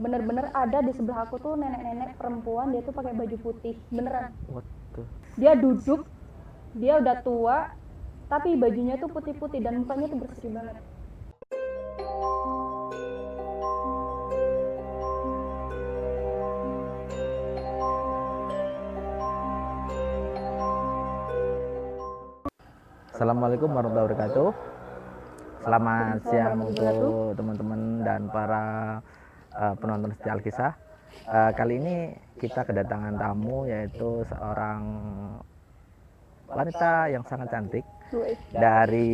bener-bener ada di sebelah aku tuh nenek-nenek perempuan, dia tuh pakai baju putih beneran. What the? Dia duduk, dia udah tua tapi bajunya tuh putih-putih dan mukanya tuh berseri banget. Assalamualaikum warahmatullahi wabarakatuh. Selamat siang untuk teman-teman dan para penonton setia Alkisah. Kali ini kita kedatangan tamu, yaitu seorang wanita yang sangat cantik dari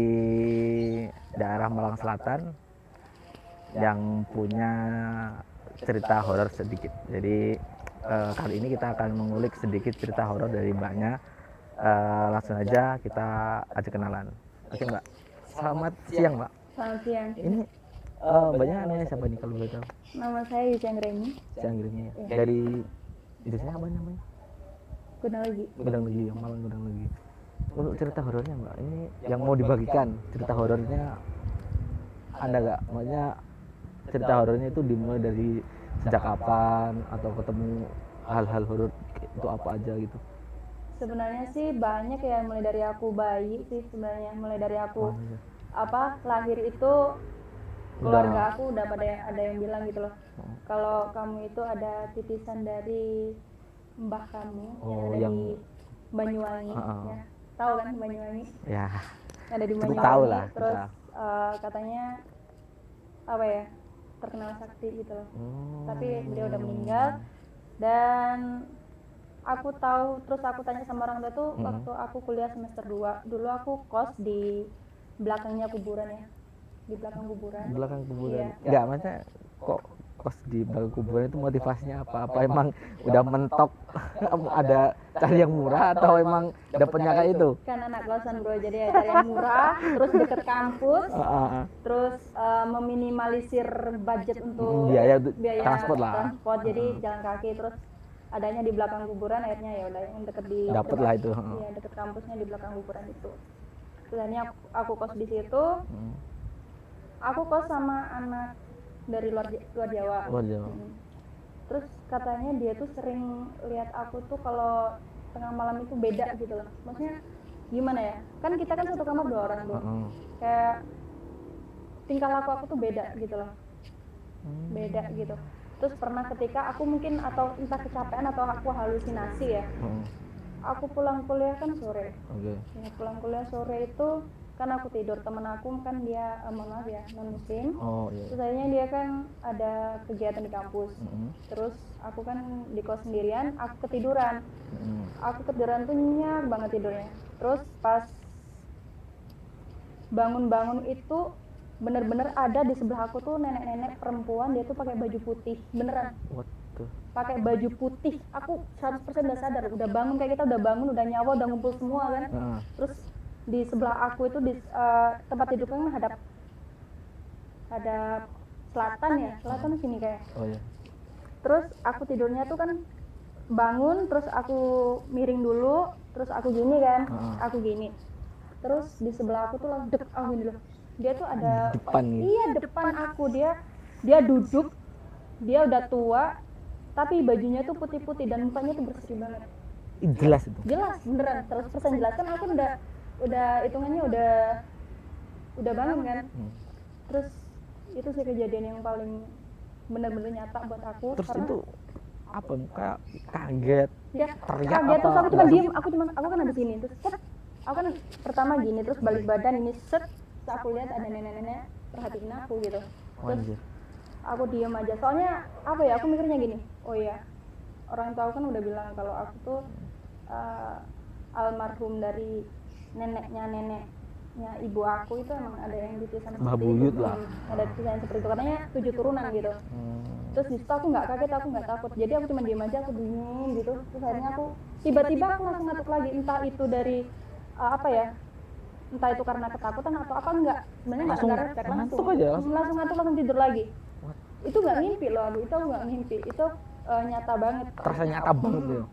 daerah Malang Selatan yang punya cerita horor sedikit. Jadi kali ini kita akan mengulik sedikit cerita horor dari mbaknya. Langsung aja kita ajak kenalan. Oke mbak, selamat siang mbak. Selamat siang. Ini mbaknya namanya siapa nih kalau boleh tahu? Nama saya Yusya Anggreni. Yusya Anggreni ya. Iya. Dari Indonesia apa namanya? Gudang Legi. Gudang Legi, Malang Gudang Legi. Untuk cerita horornya mbak, ini yang mau dibagikan cerita horornya ada nggak? Maksudnya cerita horornya itu dimulai dari sejak kapan atau ketemu hal-hal horor itu apa aja gitu? Sebenarnya sih banyak ya, mulai dari aku bayi sih sebenarnya, mulai dari aku iya. lahir itu keluarga aku udah pada ada yang bilang gitu loh, kalau kamu itu ada titisan dari mbah kamu yang ada yang di Banyuwangi. Ya. Tahu kan Banyuwangi? Ya, Ada di cukup Banyuwangi. tahu lah Terus kita. katanya apa ya, terkenal sakti gitu loh. Oh. Tapi beliau udah meninggal. Dan aku tahu, terus aku tanya sama orang tua tuh waktu aku kuliah semester 2. Dulu aku kos di belakangnya kuburan ya. Di belakang kuburan. Belakang kuburan. Iya. Enggak, maksudnya kok kos di belakang kuburan itu motivasinya apa? Apa emang udah mentok ada cari yang murah atau emang dapetnya kayak itu? Kan anak kosan bro, jadi ya cari yang murah, terus deket kampus, terus meminimalisir budget untuk biaya transport lah. Transport, jadi jalan kaki, terus adanya di belakang kuburan, akhirnya ya udah yang deket di dapet lah itu. Iya, deket kampusnya di belakang kuburan itu. Terus akhirnya aku kos di situ. Aku kos sama anak dari luar Jawa. Luar Jawa. Terus katanya dia tuh sering lihat aku tuh kalau tengah malam itu beda gitu loh. Maksudnya gimana ya? Kan kita kan satu kamar 2 orang bro. Kayak tingkah laku aku tuh beda gitu loh. Beda gitu. Terus pernah ketika aku mungkin atau entah kecapean atau aku halusinasi ya. Aku pulang kuliah kan sore. Ya, pulang kuliah sore itu kan aku tidur, temen aku kan dia mohon maaf ya, non muslim. Terus akhirnya dia kan ada kegiatan di kampus. Terus aku kan di kos sendirian, aku ketiduran. Aku ketiduran tuh nyenyak banget tidurnya. Terus pas bangun-bangun itu bener-bener ada di sebelah aku tuh nenek-nenek perempuan, dia tuh pakai baju putih beneran. Pakai baju putih. Aku 100% udah sadar, udah bangun kayak kita udah bangun, udah nyawa, udah ngumpul semua kan. Terus di sebelah aku itu di tempat tidur kan hadap selatan ya, selatan sini kayak. Terus aku tidurnya tuh kan bangun, terus aku miring dulu, terus aku gini kan, aku gini. Terus di sebelah aku tuh langsung aku gini loh. Dia tuh ada depan gitu. Iya, depan aku. Dia duduk, dia udah tua tapi bajunya tuh putih-putih dan mukanya tuh berseri banget. Jelas itu. Jelas, beneran 100% jelas. Kan aku udah hitungannya udah bangun kan. Terus itu sih kejadian yang paling bener-bener nyata buat aku. Terus karena itu apa, muka kaget, ya, teriak kaget. Terus apa? aku cuma diem, aku kan ada sini, terus set, aku kan pertama gini, terus balik badan ini set, terus aku lihat ada nenek-nenek perhatiin aku gitu. Terus aku diem aja, soalnya apa ya, aku mikirnya gini, oh iya, orang tua kan udah bilang kalau aku tuh almarhum dari neneknya ibu aku itu emang ada yang titisan seperti itu. Ada titisan seperti itu, katanya 7 turunan gitu. Terus disitu aku nggak kaget, aku nggak takut, jadi aku cuma diem aja, aku dingin gitu. Terus akhirnya aku tiba-tiba aku langsung ngantuk lagi, entah itu dari apa ya, entah itu karena ketakutan atau apa, enggak, sebenarnya nggak refleks, langsung ngantuk, langsung tidur lagi. Itu nggak ngimpi loh, itu aku nggak ngimpi, itu nyata banget, terasa nyata banget ya.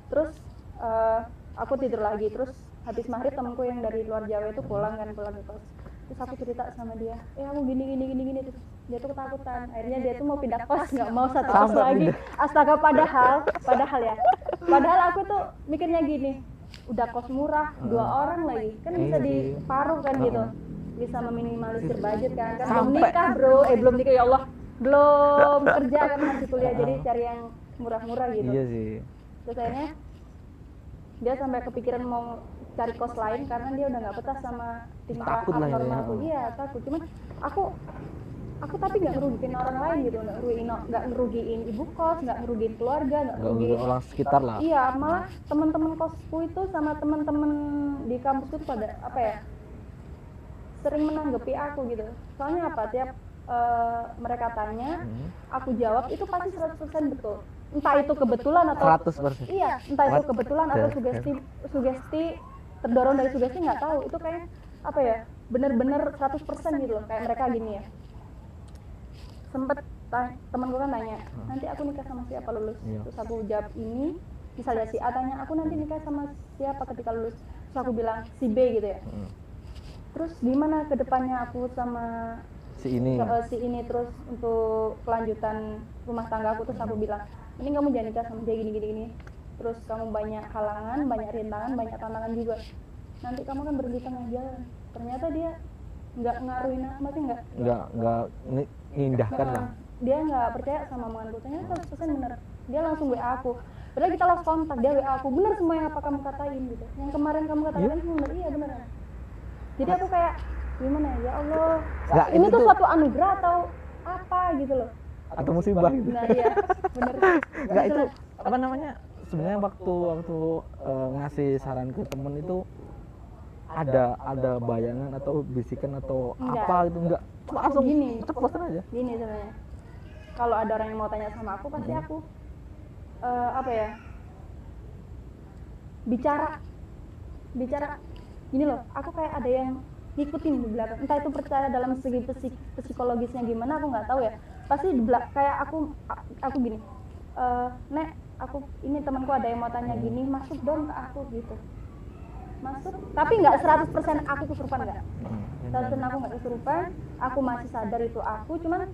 Terus aku tidur lagi, terus habis maghrib temanku yang dari luar Jawa itu pulang ke kos. Terus aku cerita sama dia, aku gini, terus dia tuh ketakutan, akhirnya dia tuh mau pindah kos, nggak mau satu kos Sampai lagi. Astaga, padahal aku tuh mikirnya gini, udah kos murah, 2 orang lagi kan bisa diparuh kan gitu, bisa meminimalisir budget kan belum nikah bro, belum nikah, ya Allah, belum kerja kan, masih kuliah, jadi cari yang murah-murah gitu. Iya sih. Terus akhirnya dia sampai kepikiran mau cari kos lain karena dia udah nggak betah sama tingkah Takut lah ya. abnormal tuh. Iya, takut. Cuman aku tapi nggak ngerugiin orang lain gitu, nggak ngerugiin ibu kos, nggak ngerugiin keluarga, nggak ngerugiin orang sekitar lah. Iya, malah teman-teman kosku itu sama teman-teman di kampusku tuh pada apa ya, sering menanggapi aku gitu. Soalnya apa, tiap mereka tanya, aku jawab itu pasti 100% betul. Entah itu kebetulan atau 100%. Iya, entah itu kebetulan atau sugesti terdorong dari sugesti, nggak tahu. Itu kayak apa ya, bener-bener 100% gitu loh. Kayak mereka gini ya, sempet temanku kan tanya, nanti aku nikah sama siapa lulus? Terus aku jawab ini, misalnya si A tanya, aku nanti nikah sama siapa ketika lulus? Terus aku bilang si B gitu ya. Terus gimana kedepannya aku sama si ini terus untuk kelanjutan rumah tangga aku? Terus aku bilang, mending kamu jangan nikah sama dia gini. Terus kamu banyak halangan, banyak rintangan, banyak tantangan juga. Nanti kamu kan berhenti tengah jalan. Ternyata dia nggak ngaruhin, maksudnya nggak indahkan lah. Dia nggak percaya sama omonganku. Ternyata 100% bener. Dia langsung WA aku. Padahal kita lost kontak, dia WA aku, bener semua yang apa kamu katain gitu. Yang kemarin kamu katakan itu bener, iya bener. Jadi aku kayak gimana ya Allah, ini tuh suatu anugerah atau apa gitu loh, atau musibah gitu. Nah iya bener. Nggak, itu apa namanya, sebenarnya waktu ngasih saran ke temen itu ada bayangan atau bisikan atau apa gitu? Enggak, langsung gini, ceplosan aja gini sebenarnya. Kalau ada orang yang mau tanya sama aku, pasti aku apa ya, bicara gini loh, aku kayak ada yang ngikutin di belakang, entah itu percaya dalam segi psikologisnya gimana aku nggak tahu ya, pasti di belakang kayak aku gini, Nek, aku ini temanku ada yang mau tanya gini, masuk dong ke aku gitu, masuk, tapi nggak 100% aku kesurupan, nggak 100% aku nggak kesurupan, aku masih sadar itu aku, cuman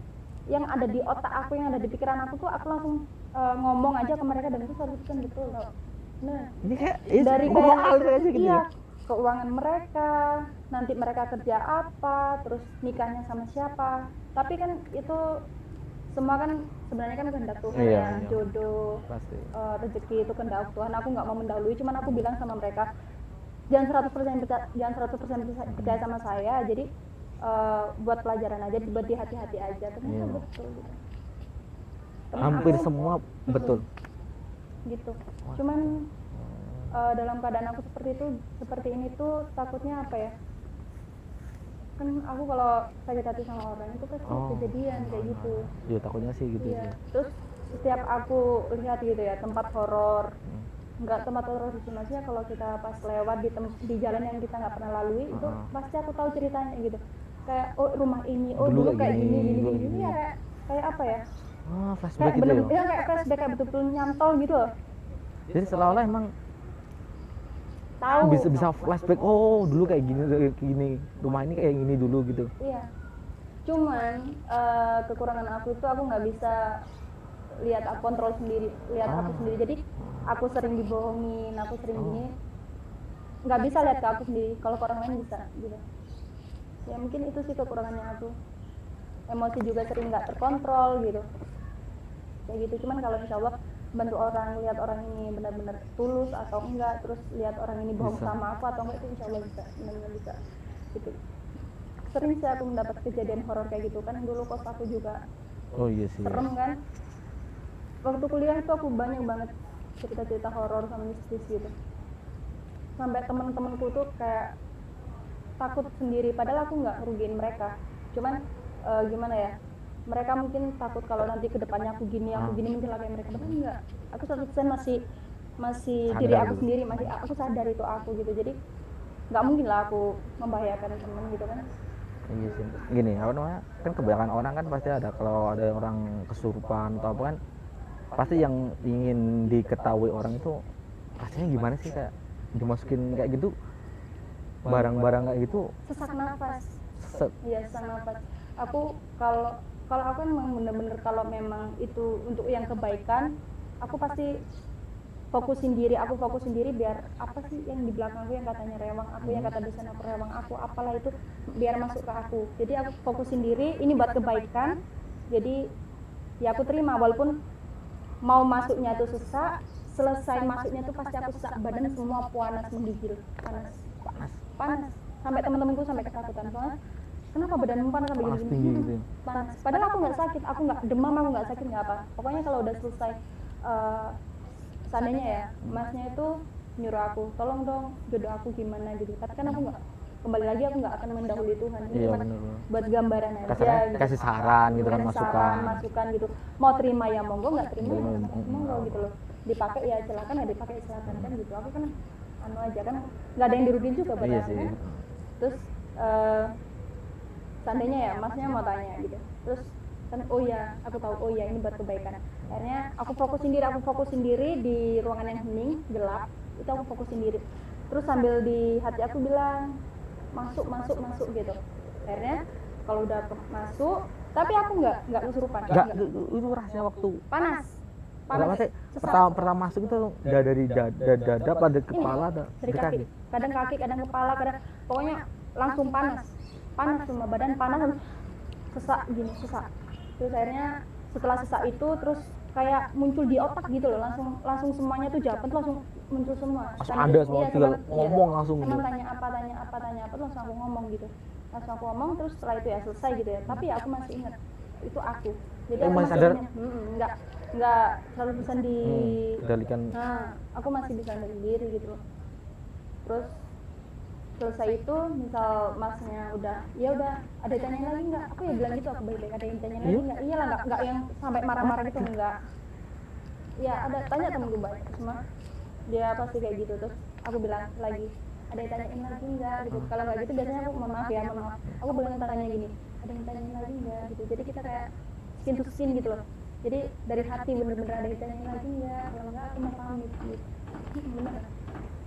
yang ada di otak aku, yang ada di pikiran aku tuh aku langsung ngomong aja ke mereka, dan itu 100% betul tau. Nah, ini kayak dari ngomong aja gitu iya, ya. keuangan mereka, nanti mereka kerja apa, terus nikahnya sama siapa. Tapi kan itu semua kan sebenarnya kan kehendak Tuhan, iya. Jodoh, pasti. Rezeki itu kehendak Tuhan. Aku nggak mau mendahului, cuman aku bilang sama mereka, jangan 100% percaya sama saya. Jadi buat pelajaran aja, buat di hati-hati aja. Ternyata betul gitu. Hampir semua betul. Gitu. Cuman dalam keadaan aku seperti ini tuh takutnya apa ya, kan aku kalau sakit hati sama orang itu pasti kejadian kayak gitu. Iya, takutnya sih gitu. Iya. Terus setiap aku lihat gitu ya tempat horor, nggak tempat horor sih, maksudnya kalau kita pas lewat di jalan yang kita nggak pernah lalui, itu pasti aku tahu ceritanya gitu, kayak rumah ini, dulu kayak gini ya, kayak apa ya, flashback kayak gitu ya. Kayak flashback, kayak betul-betul nyantol gitu loh. Jadi seolah-olah emang tahu bisa flashback, dulu kayak gini, rumah ini kayak gini dulu gitu. Iya. Cuman kekurangan aku itu aku nggak bisa lihat, aku kontrol sendiri, aku sendiri. Jadi aku sering dibohongin, aku sering gini, nggak bisa lihat ke aku sendiri. Kalau ke orang lain bisa gitu. Ya mungkin itu sih kekurangannya aku. Emosi juga sering nggak terkontrol gitu. Kayak gitu. Cuman kalau insya Allah bantu orang, lihat orang ini benar-benar tulus atau enggak, terus lihat orang ini bohong sama aku atau enggak, itu insya Allah bisa, benar-benar bisa gitu. Sering sih aku mendapat kejadian horor kayak gitu kan, dulu kos aku juga serem kan. Waktu kuliah itu aku banyak banget cerita-cerita horor sama mistis gitu, sampai teman-temanku tuh kayak takut sendiri, padahal aku nggak ngerugiin mereka, cuman gimana ya, mereka mungkin takut kalau nanti kedepannya aku gini mencelakai mereka. Padahal enggak, aku 100% masih diri aku sendiri, masih aku sadar itu aku gitu. Jadi nggak mungkin lah aku membahayakan temen gitu kan. Iya sih, gini apa namanya, kan kebanyakan orang kan pasti ada, kalau ada orang kesurupan atau apa kan, pasti yang ingin diketahui orang itu pastinya gimana sih, kayak dimasukin kayak gitu barang-barang kayak gitu, sesak nafas. Iya, sesak nafas. Aku kalau kalau aku kan memang bener-bener kalau memang itu untuk yang kebaikan, aku pasti fokusin diri biar apa sih yang di belakang aku yang katanya rewang aku, yang kata dosen aku rewang aku, apalah itu biar masuk ke aku. Jadi aku fokusin diri ini buat kebaikan, jadi ya aku terima walaupun mau masuknya tuh sesak, selesai masuknya tuh pasti aku sesak, badan semua panas menggigil, panas sampai teman-temanku sampai ketakutan, soalnya kenapa badanmu panas sampai Panas gini tinggi gitu ya? panas, padahal aku nggak sakit, aku nggak demam, aku nggak sakit, nggak apa, pokoknya kalau udah selesai seandainya ya masnya itu nyuruh aku tolong dong jodoh aku gimana gitu, tapi kan aku nggak, kembali lagi aku nggak akan mendahului Tuhan, ini Iya, cuma bener. buat gambaran aja Kasarnya gitu. kasih saran gitu kan, Kasih masukan. masukan gitu, mau terima ya monggo, nggak terima ya Bener. monggo gitu loh, dipakai ya silakan, ya dipakai silakan kan gitu, aku kan anu aja kan nggak ada yang dirugiin juga buat Iya aku sih. kan. Terus seandainya ya masnya mau tanya gitu, terus kan oh ya aku tahu, oh ya ini buat kebaikan, akhirnya aku fokusin diri di ruangan yang hening gelap, itu aku fokusin diri, terus sambil di hati aku bilang masuk gitu, akhirnya kalau udah masuk, tapi aku nggak kesurupan, Enggak, itu rahasia waktu. panas Enggak, maksudnya sesak. pertama masuk itu dari dada apa dari kepala ada Dari kaki, kadang kaki, kadang kepala, kadang pokoknya langsung panas semua badan panas, sesak gini, sesak. Terus akhirnya setelah sesak itu terus kayak muncul di otak gitu loh, langsung semuanya tuh jawaban tuh langsung muncul semua. Langsung ada semua, tinggal ngomong langsung Emang gitu. tanya apa terus langsung aku ngomong gitu, langsung aku ngomong, terus setelah itu ya selesai gitu ya, tapi ya aku masih ingat itu aku, jadi aku masih masih sadar? ingat, nggak 100% di Kendalikan. nah aku masih bisa sendiri gitu loh. Terus selesai itu misal masnya udah ya udah ada tanya lagi nggak, aku ya bilang gitu, aku baik-baik, ada yang tanya lagi nggak, iyalah nggak yang sampai marah-marah gitu, enggak ya, ada tanya temen gue banyak semua dia pasti kayak gitu, terus aku bilang lagi ada yang tanyain lagi nggak gitu, kalau nggak gitu biasanya aku mohon maaf ya, aku boleh tanya gini, ada yang tanyain lagi nggak gitu, jadi kita kayak skin to skin gitu loh, jadi dari hati bener-bener ada yang tanyain lagi nggak, kalau nggak aku mau pamit gitu. Bener,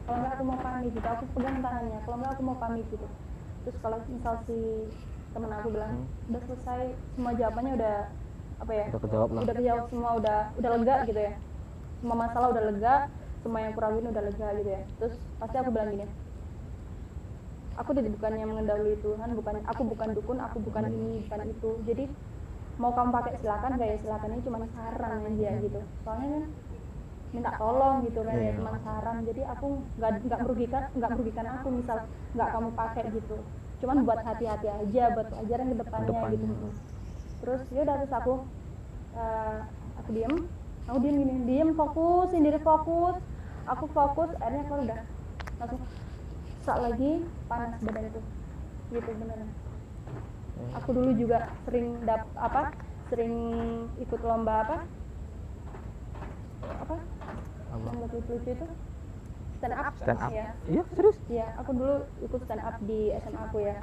kalau nggak aku mau pamit gitu, aku pegang tangannya, kalau nggak aku mau pamit gitu. Terus kalau misal si temen aku bilang udah selesai semua jawabannya, udah apa ya, Udah kejawab lah. udah kejawab semua, udah lega gitu ya, semua masalah udah lega, semua yang kuraguin udah lega gitu ya, terus pasti aku bilang gini, aku bukannya mengendalikan Tuhan, aku bukan dukun, aku bukan ini bukan itu, jadi mau kamu pakai silakan, gak ya silakan, ini cuma saran aja gitu, soalnya kan minta tolong gitu kan ya, cuma saran, jadi aku nggak merugikan aku misal nggak kamu pakai gitu, cuman buat hati-hati aja, buat pelajaran ke depannya gitu. Terus ya udah, terus aku diem fokus sendiri, aku fokus, akhirnya aku udah langsung sesak lagi, panas badan itu gitu beneran. Aku dulu juga sering ikut lomba apa lomba lucu-lucu itu, stand up ya. Iya, serius? Iya, aku dulu ikut stand up di SMA aku ya.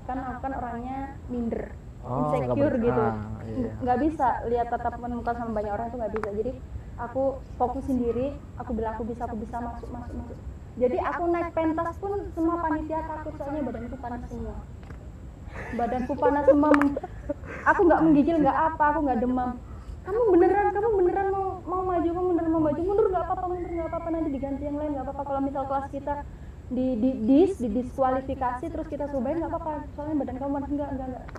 Kan aku kan orangnya minder, insecure gitu, iya. nggak bisa lihat tatapan muka sama banyak orang tuh nggak bisa, jadi aku fokus sendiri, aku bilang aku bisa masuk, jadi aku naik pentas pun semua panitia takut, soalnya badanku panas semua, aku nggak menggigil, nggak apa, aku nggak demam, kamu beneran mau maju, mundur nggak apa-apa, nanti diganti yang lain nggak apa-apa, kalau misal kelas kita didiskualifikasi terus kita cobain nggak apa-apa, soalnya badan kamu panas, enggak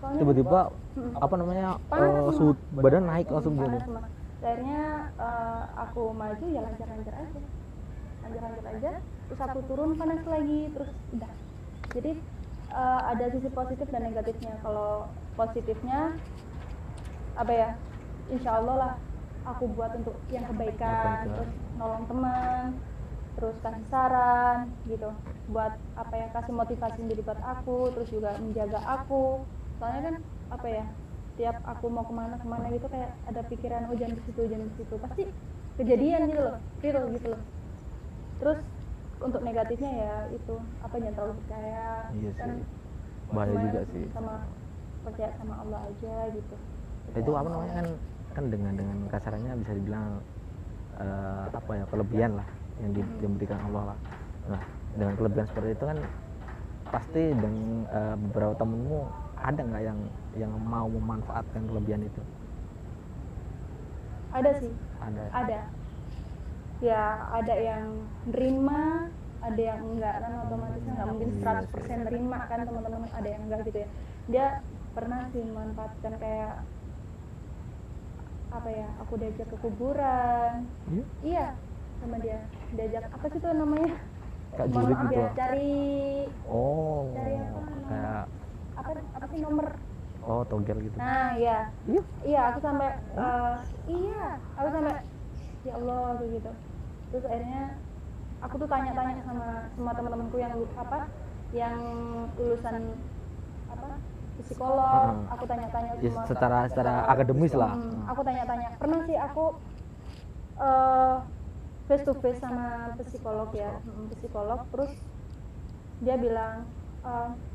soalnya Tiba-tiba apa namanya suhu badan naik langsung gitu. panas semua. Akhirnya aku maju ya lancar aja, terus aku turun panas lagi, terus udah. Jadi ada sisi positif dan negatifnya. Kalau positifnya apa ya, insya Allah lah aku buat untuk yang kebaikan, terus nolong teman, terus kasih saran gitu, buat apa ya, kasih motivasi sendiri buat aku, terus juga menjaga aku, soalnya kan apa ya, tiap aku mau kemana gitu kayak ada pikiran, oh jangan ke situ, pasti kejadian gitu loh, real gitu loh. Terus untuk negatifnya ya itu apa, jangan terlalu percaya, Iya kan sih, bahaya juga sih. sama percaya sama Allah aja gitu. Itu apa namanya kan dengan kasarannya bisa dibilang apa ya, kelebihan lah yang diberikan Allah lah. Nah, dengan kelebihan seperti itu kan pasti dengan beberapa temenmu ada nggak yang mau memanfaatkan kelebihan itu? Ada sih, Ada. ada. Ya ada yang nerima, ada yang enggak, kan otomatisnya nggak mungkin 100% nerima kan teman-teman, ada yang enggak gitu ya. Dia pernah sih memanfaatkan kayak apa ya, aku diajak ke kuburan. Iya? Iya, sama dia diajak apa sih tuh namanya, Kak mohon jurik maaf gitu. ya, cari Oh, Cari apa namanya? kayak apa sih nomor. togel gitu. Nah iya, Iya. iya aku sampai iya aku sampai ya Allah kayak gitu. Terus akhirnya aku tuh tanya-tanya sama teman-temanku yang yang lulusan apa psikolog. Aku tanya-tanya Ya, semua secara akademis lah. aku tanya-tanya, pernah sih aku face to face sama psikolog ya, psikolog. Terus dia bilang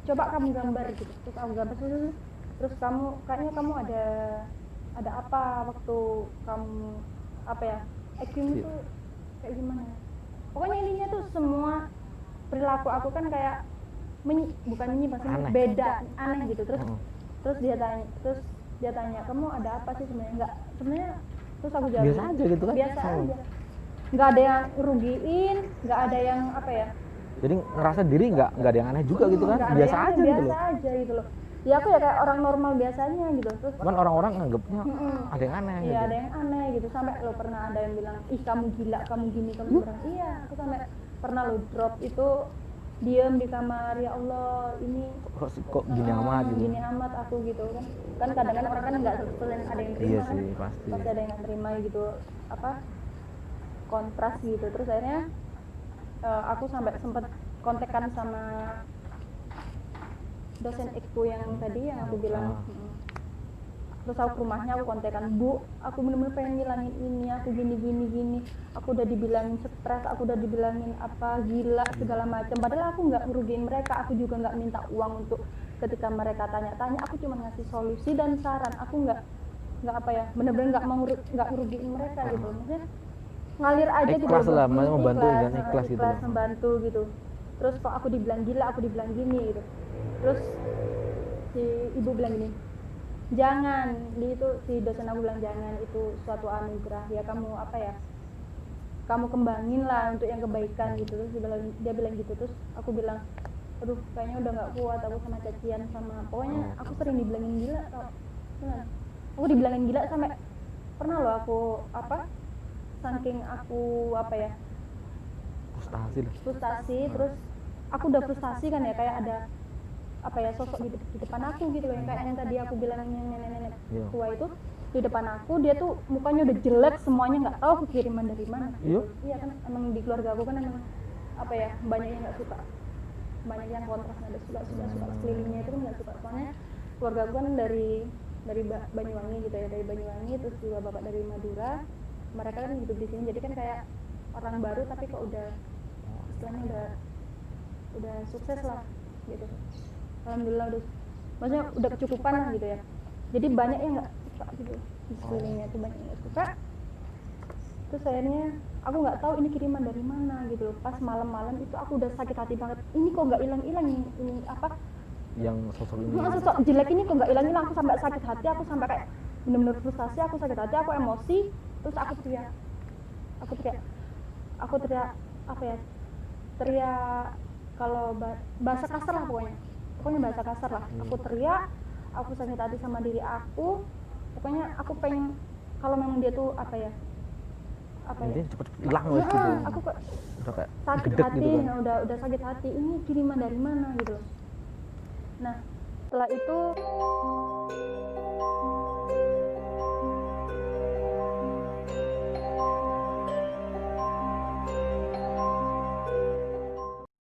coba kamu gambar gitu. Terus aku gambar, terus kamu kayaknya kamu ada apa waktu kamu apa ya, acting itu kayak gimana ya? Pokoknya intinya tuh semua perilaku aku kan kayak bukan menyimpang, Aneh. beda, aneh gitu. Terus dia tanya kamu ada apa sih sebenarnya? Enggak, sebenarnya. Terus aku jawab Biasa aja gitu kan? biasa aja, nggak ada yang rugiin, nggak ada yang apa ya, Jadi ngerasa diri nggak ada yang aneh juga gitu kan? nggak ada Biasa yang aja gitu loh. biasa aja gitu loh. Ya aku ya kayak orang normal biasanya gitu. Terus Cuman orang-orang nganggapnya ada yang aneh iya gitu. ada yang aneh gitu, sampai lo pernah ada yang bilang ih kamu gila, kamu gini, kamu bilang iya. Aku sampai pernah lo drop itu, diem di kamar, ya Allah ini Kok gini amat gitu. gini amat aku gitu kan kadang-kadang orang kan nggak selalu ada yang terima. Iya kan sih, pasti. ada yang nggak terima gitu, apa kontras gitu. Terus akhirnya aku sampai sempet kontekan sama dosen ekku yang tadi yang aku bilang. Terus aku ke rumahnya, aku kontekan, Bu, aku bener-bener pengen ngilangin ini, aku gini, aku udah dibilangin stres, aku udah dibilangin apa, gila, segala macam. Padahal aku nggak ngerugiin mereka, aku juga nggak minta uang untuk ketika mereka tanya-tanya, aku cuma ngasih solusi dan saran. Aku nggak apa ya, bener-bener nggak ngerugiin mereka gitu. Maksudnya ngalir aja gitu. Ikhlas lah, membantu ikhlas, dan ikhlas gitu loh. membantu gitu. Terus kok aku dibilang gila, aku dibilang gini gitu. Terus si ibu bilang gini, jangan, si dosen aku bilang jangan, itu suatu anugerah ya, kamu apa ya, kamu kembangin lah untuk yang kebaikan gitu. Terus dia bilang gitu. Terus aku bilang, aduh kayaknya udah nggak kuat aku sama cacian, sama pokoknya aku sering dibilangin gila tau. Beneran. Aku dibilangin gila sampai pernah loh aku apa, saking aku apa ya, frustasi. Terus aku udah frustasi kan ya, kayak ada apa ya, sosok di depan aku gitu loh, yang kayak yang tadi aku bilang yang nenek-nenek tua itu di depan aku, dia tuh mukanya udah jelek semuanya, nggak tahu aku kiriman dari mana. Iya kan, emang di keluarga aku kan emang apa ya, banyak yang nggak suka, banyak yang kontras, ada suka sekelilingnya itu kan nggak suka. Soalnya keluarga aku kan dari Banyuwangi gitu ya, dari Banyuwangi, terus juga bapak dari Madura, mereka kan hidup di sini, jadi kan kayak orang baru tapi kok udah istilahnya udah sukses lah gitu. Alhamdulillah maksudnya udah kecukupan lah gitu ya. Jadi banyak yang nggak suka gitu di sekelilingnya tuh, banyak yang nggak suka. Terus akhirnya aku nggak tahu ini kiriman dari mana gitu loh. Pas malam-malam itu aku udah sakit hati banget. Ini kok nggak hilang-hilang ini apa? Yang sosok ini. Sosok jelek ini kok nggak hilang-hilang. Aku sampai sakit hati, aku sampai kayak bener-bener frustasi, aku sakit hati, aku emosi. Terus aku teriak apa ya? Teriak kalau bahasa kasar lah pokoknya bahasa kasar lah. Aku teriak, aku sakit hati sama diri aku. Pokoknya aku pengen kalau memang dia tuh apa ya, Intinya cepet hilang gitu. aku kok Udah kayak sakit gedek hati, gitu kan. nah udah sakit hati, ini kiriman dari mana gitu loh. Nah setelah itu